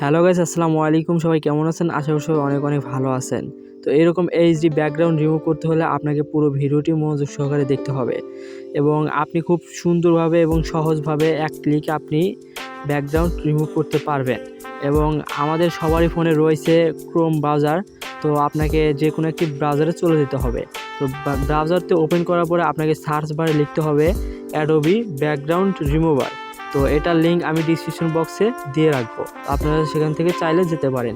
Hello guys, আসসালামু আলাইকুম। সবাই কেমন আছেন? আশা করি সবাই অনেক অনেক ভালো আছেন। তো এরকম এইচডি ব্যাকগ্রাউন্ড রিমুভ করতে হলে আপনাকে পুরো ভিডিওটি মনোযোগ সহকারে দেখতে হবে এবং আপনি খুব সুন্দরভাবে এবং সহজভাবে এক ক্লিকে আপনি ব্যাকগ্রাউন্ড রিমুভ করতে পারবেন। এবং আমাদের সবারই ফোনে রয়েছে ক্রোম ব্রাউজার। তো আপনাকে যে কোনো একটি ব্রাউজারে চলে যেতে হবে। তো ব্রাউজারতে ওপেন করার পরে আপনাকে সার্চ বারে লিখতে হবে অ্যাডোবি ব্যাকগ্রাউন্ড রিমুভার। তো এটার লিঙ্ক আমি ডিসক্রিপশন বক্সে দিয়ে রাখবো, আপনারা সেখান থেকে চাইলে যেতে পারেন।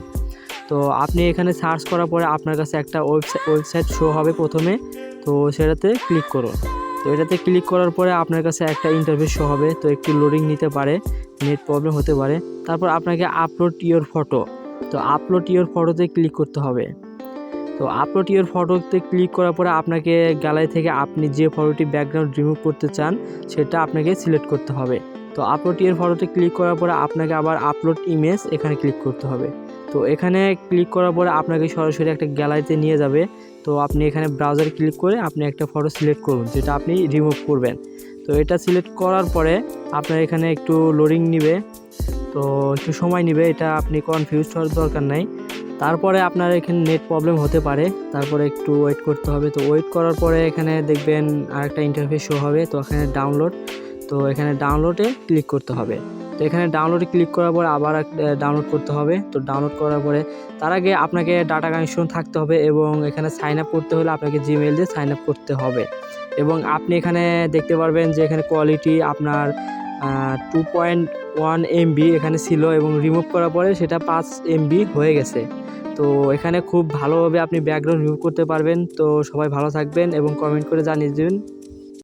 তো আপনি এখানে সার্চ করার পরে আপনার কাছে একটা ওয়েবসাইট শো হবে প্রথমে। তো সেটাতে ক্লিক করুন। তো এটাতে ক্লিক করার পরে আপনার কাছে একটা ইন্টারফেস শো হবে। তো একটু লোডিং নিতে পারে, নেট প্রবলেম হতে পারে। তারপর আপনাকে আপলোড ইওর ফটো, তো আপলোড ইওর ফটোতে ক্লিক করতে হবে। তো আপলোড ইওর ফটোতে ক্লিক করার পরে আপনাকে গ্যালারি থেকে আপনি যে ফটোটি ব্যাকগ্রাউন্ড রিমুভ করতে চান সেটা আপনাকে সিলেক্ট করতে হবে। তো আপলোড ইওর ফটোতে ক্লিক করার পরে আপনাকে আবার আপলোড ইমেজ এখানে ক্লিক করতে হবে। তো এখানে ক্লিক করার পরে আপনাকে সরাসরি একটা গ্যালারিতে নিয়ে যাবে। তো আপনি এখানে ব্রাউজারে ক্লিক করে আপনি একটা ফটো সিলেক্ট করুন যেটা আপনি রিমুভ করবেন। তো এটা সিলেক্ট করার পরে আপনার এখানে একটু লোডিং নিবে, তো একটু সময় নেবে, এটা আপনি কনফিউজ হওয়ার দরকার নাই। তারপরে আপনার এখানে নেট প্রবলেম হতে পারে, তারপরে একটু ওয়েট করতে হবে। তো ওয়েট করার পরে এখানে দেখবেন আরেকটা ইন্টারফেস শো হবে। তো এখানে ডাউনলোড, তো এখানে ডাউনলোডে ক্লিক করতে হবে। তো এখানে ডাউনলোডে ক্লিক করার পরে আবার ডাউনলোড করতে হবে। তো ডাউনলোড করার পরে তার আগে আপনাকে ডাটা কানেকশন থাকতে হবে এবং এখানে সাইন আপ করতে হলে আপনাকে জিমেইল দিয়ে সাইন আপ করতে হবে। এবং আপনি এখানে দেখতে পারবেন যে এখানে কোয়ালিটি আপনার 2.1 MB এখানে ছিল এবং রিমুভ করার পরে সেটা 5 MB হয়ে গেছে। তো এখানে খুব ভালোভাবে আপনি ব্যাকগ্রাউন্ড রিমুভ করতে পারবেন। তো সবাই ভালো থাকবেন এবং কমেন্ট করে জানিয়ে দেবেন।